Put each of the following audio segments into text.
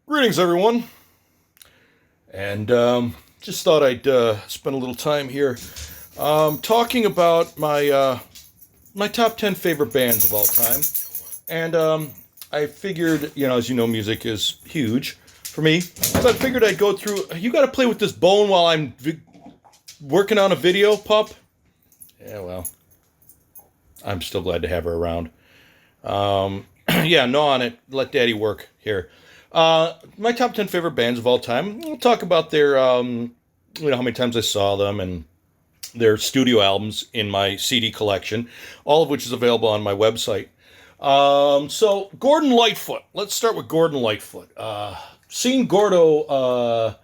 Greetings, everyone, and just thought I'd spend a little time here talking about my top 10 favorite bands of all time. And I figured, as you know, music is huge for me, so I figured I'd go through. You got to play with this bone while I'm working on a video, pup. Yeah, well, I'm still glad to have her around. Yeah, gnaw on it. Let Daddy work here. My top 10 favorite bands of all time. We'll talk about their, how many times I saw them and their studio albums in my CD collection, all of which is available on my website. So, Gordon Lightfoot. Let's start with Gordon Lightfoot. Seen Gordo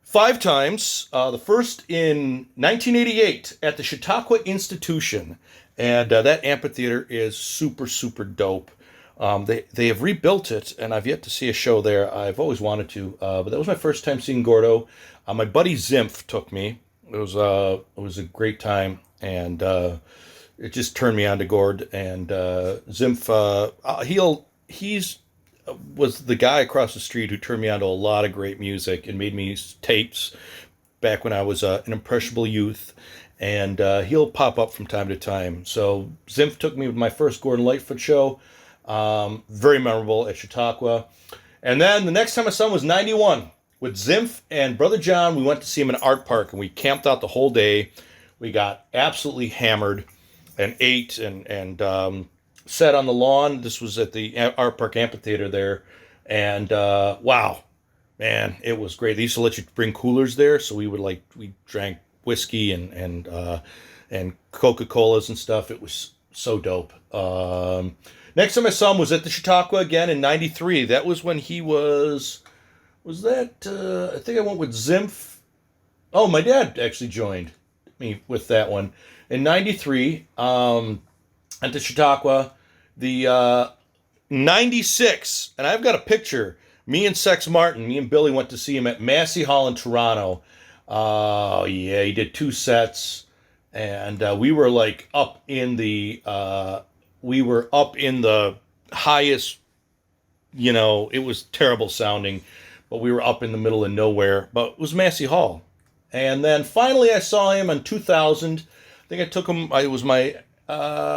five times. The first in 1988 at the Chautauqua Institution. And that amphitheater is super, super dope. They have rebuilt it, and I've yet to see a show there. I've always wanted to, but that was my first time seeing Gordo. My buddy Zimph took me. It was a great time, and it just turned me on to Gord. And Zimph, he's was the guy across the street who turned me on to a lot of great music and made me use tapes back when I was an impressionable youth. And he'll pop up from time to time. So Zimph took me to my first Gordon Lightfoot show. Very memorable at Chautauqua. And then the next time I saw him was 91 with Zimph and Brother John. We went to see him in Art Park and we camped out the whole day. We got absolutely hammered and ate and sat on the lawn. This was at the Art Park Amphitheater there. And wow, man, it was great. They used to let you bring coolers there. So we drank whiskey and Coca-Colas and stuff. It was so dope. Next time I saw him was at the Chautauqua again in 93. That was when he was that, I think I went with Zimph. Oh, my dad actually joined me with that one. In 93, at the Chautauqua, the 96, and I've got a picture, me and Sex Martin, me and Billy went to see him at Massey Hall in Toronto. Oh, yeah, he did two sets, and we were like up in the highest, it was terrible sounding, but we were up in the middle of nowhere, but it was Massey Hall. And then finally I saw him in 2000. I think I took him,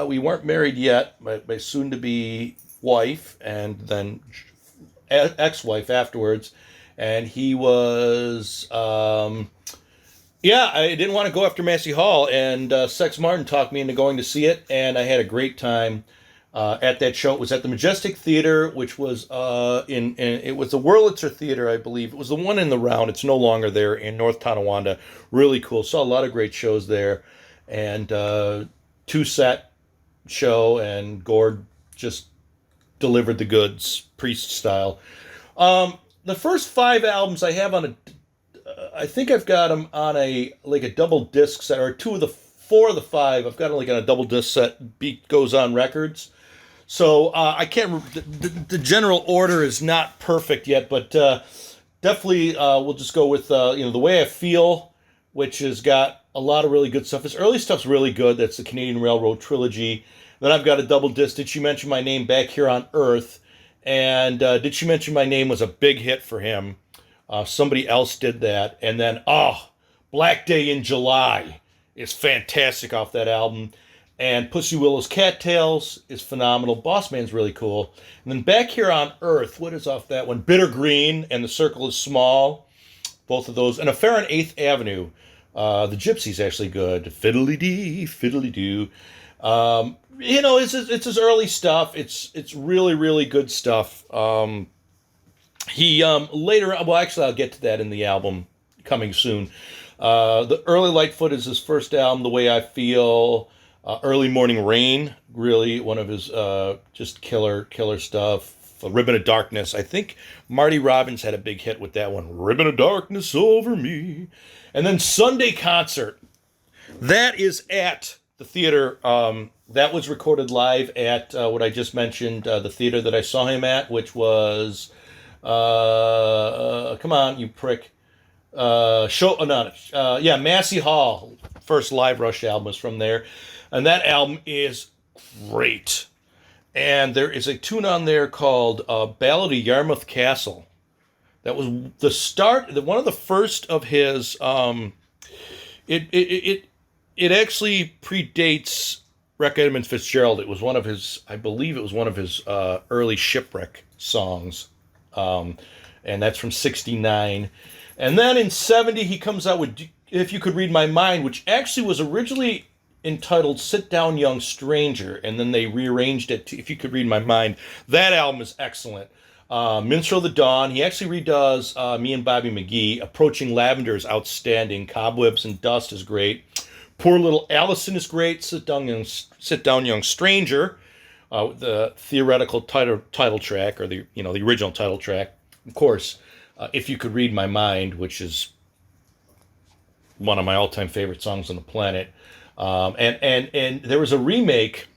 we weren't married yet, my soon-to-be wife, and then ex-wife afterwards, and he was, I didn't want to go after Massey Hall, and Sex Martin talked me into going to see it, and I had a great time at that show. It was at the Majestic Theater, which was it was the Wurlitzer Theater, I believe. It was the one in the Round. It's no longer there in North Tonawanda. Really cool. Saw a lot of great shows there, and two-set show, and Gord just delivered the goods, Priest style. The first five albums I have I think I've got them on a double disc set, or four of the five. I've got them on a double disc set. Beat Goes On Records. So I can't. The general order is not perfect yet, but definitely we'll just go with The Way I Feel, which has got a lot of really good stuff. His early stuff's really good. That's the Canadian Railroad trilogy. Then I've got a double disc. Did She Mention My Name? Back Here on Earth, and Did She Mention My Name was a big hit for him. Somebody else did that. And then, Black Day in July is fantastic off that album. And Pussy Willow's Cattails is phenomenal. Boss Man's really cool. And then Back Here on Earth, what is off that one? Bitter Green and The Circle is Small. Both of those. And Affair on 8th Avenue. The Gypsy's actually good. Fiddly-dee, fiddly-doo. It's his early stuff. It's really, really good stuff. He later, well, actually, I'll get to that in the album coming soon. The early Lightfoot is his first album, The Way I Feel. Early Morning Rain, really one of his just killer stuff. Ribbon of Darkness. I think Marty Robbins had a big hit with that one. Ribbon of Darkness over me. And then Sunday Concert. That is at the theater. That was recorded live at what I just mentioned, the theater that I saw him at, which was... come on, you prick. Massey Hall. First Live Rush album was from there. And that album is great. And there is a tune on there called Ballad of Yarmouth Castle. That was the start, one of the first of his. It actually predates Wreck Edmund Fitzgerald. It was one of his, I believe, it was one of his early Shipwreck songs, and that's from '69. And then in '70 he comes out with "If You Could Read My Mind," which actually was originally entitled "Sit Down, Young Stranger," and then they rearranged it to "If You Could Read My Mind." That album is excellent. Minstrel of the Dawn. He actually redoes Me and Bobby McGee. Approaching Lavender is outstanding. Cobwebs and Dust is great. Poor Little Allison is great. Sit Down, Young Stranger. The theoretical title track, or the original title track. Of course, If You Could Read My Mind, which is one of my all-time favorite songs on the planet. And there was a remake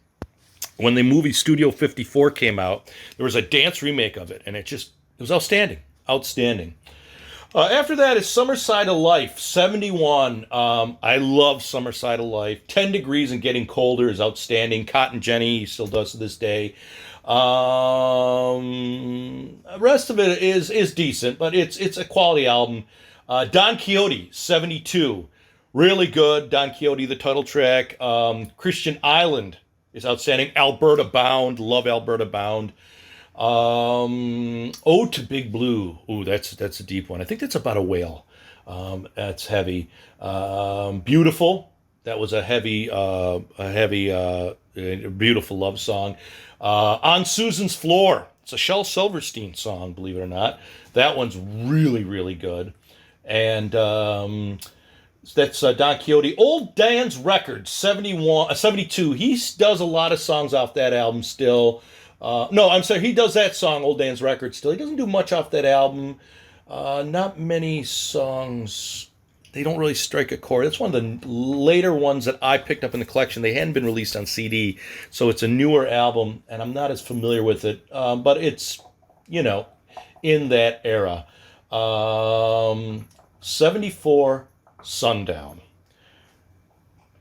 when the movie Studio 54 came out. There was a dance remake of it, and it was outstanding. After that is Summerside of Life, 71. I love Summerside of Life. 10 Degrees and Getting Colder is outstanding. Cotton Jenny, he still does to this day. The rest of it is decent, but it's a quality album. Don Quixote, 72. Really good. Don Quixote, the title track. Christian Island is outstanding. Alberta Bound. Love Alberta Bound. Ode to Big Blue. Ooh, that's a deep one. I think that's about a whale. That's heavy. Beautiful. That was a heavy, beautiful love song. On Susan's Floor. It's a Shel Silverstein song, believe it or not. That one's really, really good. And that's Don Quixote. Old Dan's Record, 72. He does a lot of songs off that album still. No, I'm sorry. He does that song, Old Dan's Record, still. He doesn't do much off that album. Not many songs. They don't really strike a chord. It's one of the later ones that I picked up in the collection. They hadn't been released on CD, so it's a newer album, and I'm not as familiar with it. But it's, in that era. 74, Sundown.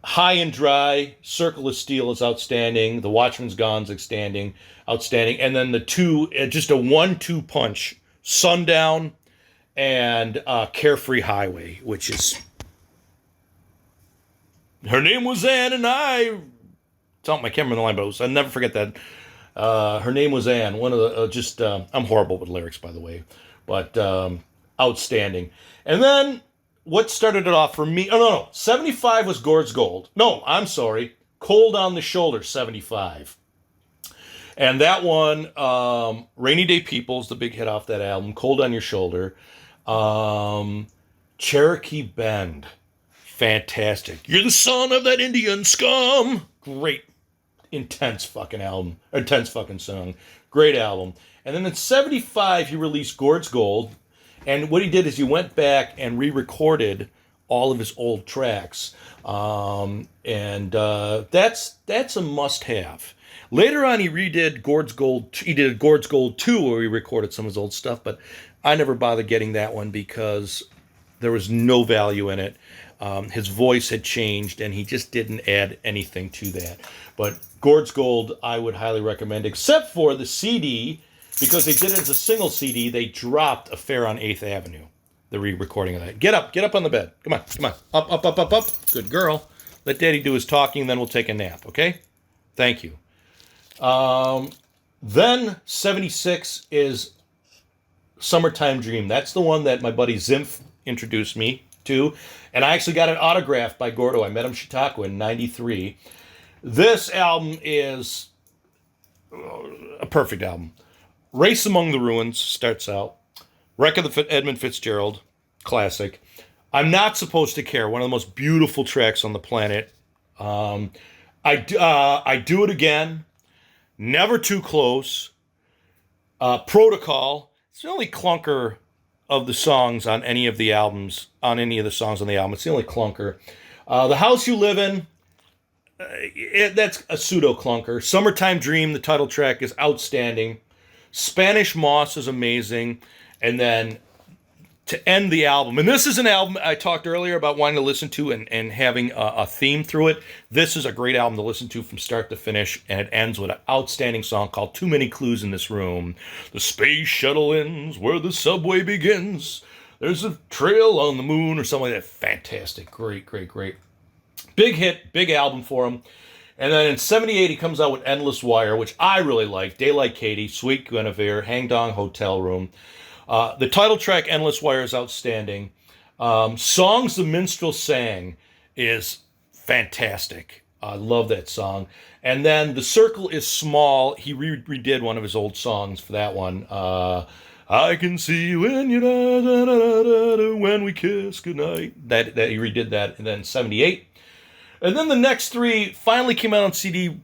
High and Dry, Circle of Steel is outstanding. The Watchman's Gone's outstanding. And then the two, just a 1-2 punch, Sundown and Carefree Highway, which is... Her name was Anne, and I can't remember the line, but I'll never forget that. Her name was Anne. One of the, I'm horrible with lyrics, by the way, but outstanding. And then what started it off for me? Oh, no. 75 was Gord's Gold. No, I'm sorry. Cold on the Shoulder, 75. And that one, Rainy Day People's the big hit off that album. Cold on Your Shoulder. Cherokee Bend. Fantastic. You're the son of that Indian scum. Great. Intense fucking album. Intense fucking song. Great album. And then in 75, he released Gord's Gold. And what he did is he went back and re-recorded all of his old tracks. And that's a must-have. Later on, he redid Gord's Gold. He did Gord's Gold 2, where he recorded some of his old stuff, but I never bothered getting that one because there was no value in it. His voice had changed, and he just didn't add anything to that. But Gord's Gold, I would highly recommend, except for the CD, because they did it as a single CD. They dropped Affair on 8th Avenue, the re-recording of that. Get up on the bed. Come on. Up. Good girl. Let Daddy do his talking, then we'll take a nap, okay? Thank you. Then 76 is Summertime Dream. That's the one that my buddy Zimph introduced me to. And I actually got it autographed by Gordo. I met him in Chautauqua in 93. This album is a perfect album. Race Among the Ruins starts out. Wreck of the Edmund Fitzgerald, classic. I'm Not Supposed to Care, one of the most beautiful tracks on the planet. I Do It Again. Never Too Close. Protocol. It's the only clunker of the songs on any of the albums, on any of the songs on the album. It's the only clunker. The House You Live In, that's a pseudo clunker. Summertime Dream, the title track, is outstanding. Spanish Moss is amazing. And then to end the album. And this is an album I talked earlier about wanting to listen to and having a theme through it. This is a great album to listen to from start to finish, and it ends with an outstanding song called Too Many Clues in This Room. The space shuttle ends where the subway begins. There's a trail on the moon or something like that. Fantastic. Great, great, great. Big hit, big album for him. And then in 78, he comes out with Endless Wire, which I really like. Daylight Katie, Sweet Guinevere, Hang Dong Hotel Room. The title track, Endless Wire, is outstanding. Songs the Minstrel Sang is fantastic. I love that song. And then The Circle is Small. He redid one of his old songs for that one. I can see when you when we kiss goodnight. That he redid that, and then 78. And then the next three finally came out on CD.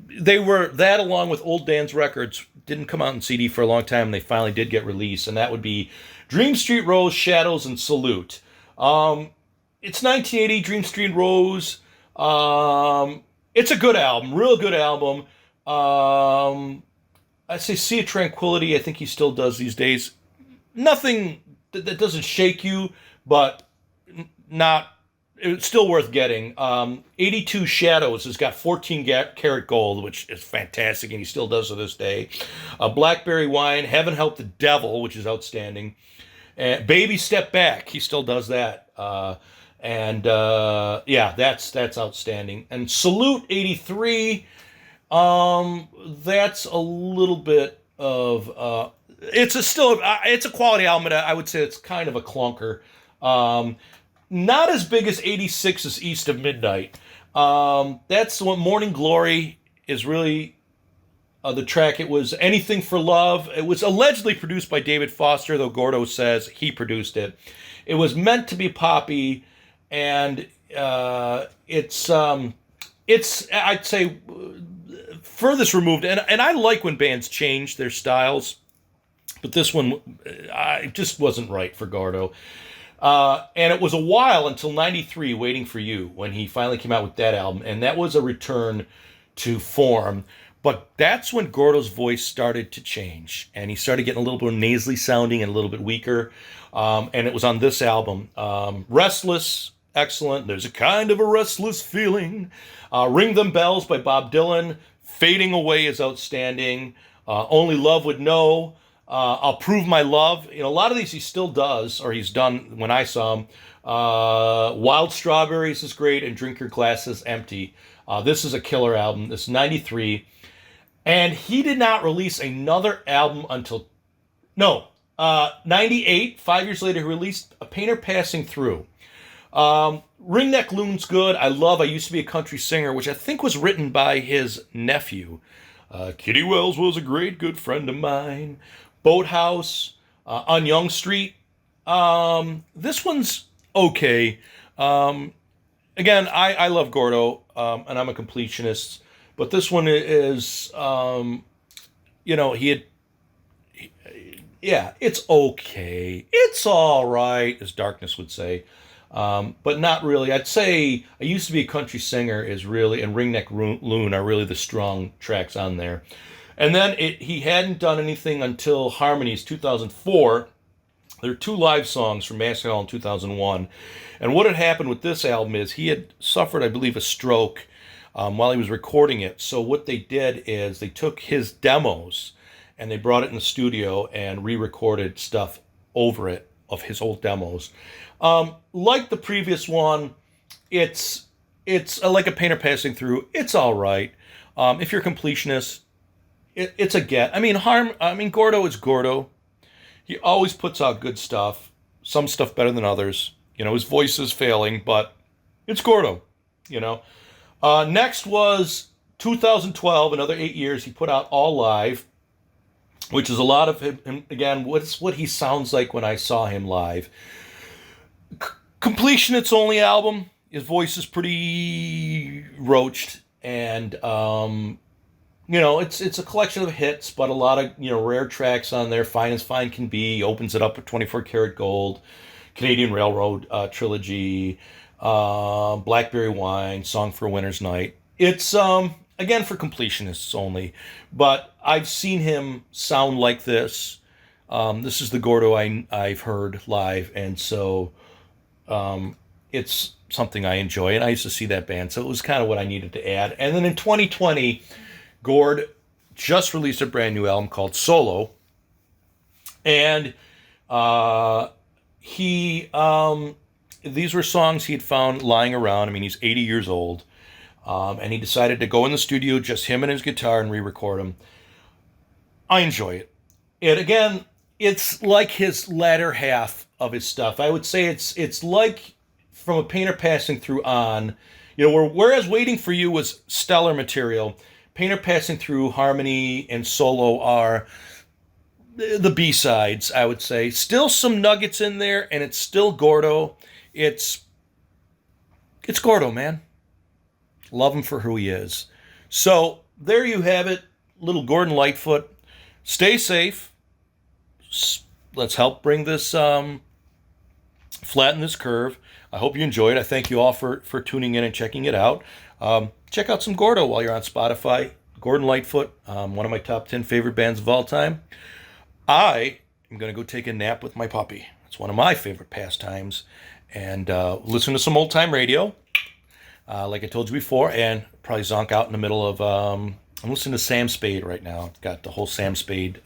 They were that, along with Old Dan's Records, didn't come out on CD for a long time, and they finally did get released, and that would be Dream Street Rose, Shadows, and Salute. It's 1980, Dream Street Rose. It's a good album, real good album. I say Sea of Tranquility, I think he still does these days. Nothing that doesn't shake you, but it's still worth getting. 82 Shadows has got 14 karat gold, which is fantastic, and he still does to this day. Blackberry Wine, Heaven Help the Devil, which is outstanding. And Baby Step Back, he still does that. Yeah, that's outstanding. And Salute 83, that's a little bit of it's a quality album. I would say it's kind of a clunker. Not as big as 86's East of Midnight. That's what Morning Glory is really the track. It was Anything for Love. It was allegedly produced by David Foster, though Gordo says he produced it. It was meant to be poppy, and it's I'd say furthest removed. And I like when bands change their styles, but this one it just wasn't right for Gordo. And it was a while until 93, Waiting for You, when he finally came out with that album. And that was a return to form. But that's when Gordo's voice started to change. And he started getting a little bit nasally sounding and a little bit weaker. And it was on this album. Restless, excellent. There's a kind of a restless feeling. Ring Them Bells by Bob Dylan. Fading Away is outstanding. Only Love Would Know. I'll Prove My Love. A lot of these he still does, or he's done when I saw him. Wild Strawberries is great, and Drink Your Glasses Empty. This is a killer album. This is 93. And he did not release another album until 98. 5 years later, he released A Painter Passing Through. Ringneck Loon's good. I Used to Be a Country Singer, which I think was written by his nephew. Kitty Wells was a great good friend of mine. Boathouse, On Young Street. This one's okay. Again, I love Gordo, and I'm a completionist. But this one is, it's okay. It's all right, as Darkness would say. But not really. I'd say I Used to Be a Country Singer is really, and Ringneck Loon are really the strong tracks on there. And then he hadn't done anything until Harmonies 2004. There are 2 live songs from Massey Hall in 2001. And what had happened with this album is he had suffered, I believe, a stroke while he was recording it. So what they did is they took his demos and they brought it in the studio and re-recorded stuff over it of his old demos. Like the previous one, it's like A Painter Passing Through. It's all right. If you're a completionist, it's a get. Gordo is Gordo. He always puts out good stuff. Some stuff better than others. His voice is failing, but it's Gordo. Next was 2012, another 8 years. He put out All Live, which is a lot of him. Again, what he sounds like when I saw him live. Completionist's only album. His voice is pretty roached, and it's a collection of hits, but a lot of rare tracks on there. Fine as Fine Can Be. He opens it up with 24 Karat Gold, Canadian Railroad trilogy, Blackberry Wine, Song for a Winter's Night. It's again for completionists only, but I've seen him sound like this This is the Gordo I've heard live, and so it's something I enjoy, and I used to see that band, so it was kind of what I needed to add. And then in 2020, Gord just released a brand new album called Solo, and he these were songs he'd found lying around. I mean, he's 80 years old, and he decided to go in the studio, just him and his guitar, and re-record them. I enjoy it. And again, it's like his latter half of his stuff. I would say it's like From a Painter Passing Through on, whereas Waiting for You was stellar material, Painter Passing Through, Harmony, and Solo are the B-sides, I would say. Still some nuggets in there, and it's still Gordo. It's Gordo, man. Love him for who he is. So there you have it, little Gordon Lightfoot. Stay safe. Let's help bring this, flatten this curve. I hope you enjoyed. I thank you all for tuning in and checking it out. Check out some Gordo while you're on Spotify. Gordon Lightfoot, one of my top 10 favorite bands of all time. I am going to go take a nap with my puppy. It's one of my favorite pastimes. And listen to some old-time radio, like I told you before, and probably zonk out in the middle of... I'm listening to Sam Spade right now. It's got the whole Sam Spade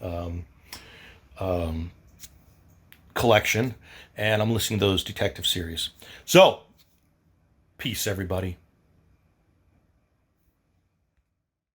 collection, and I'm listening to those detective series. So, peace, everybody.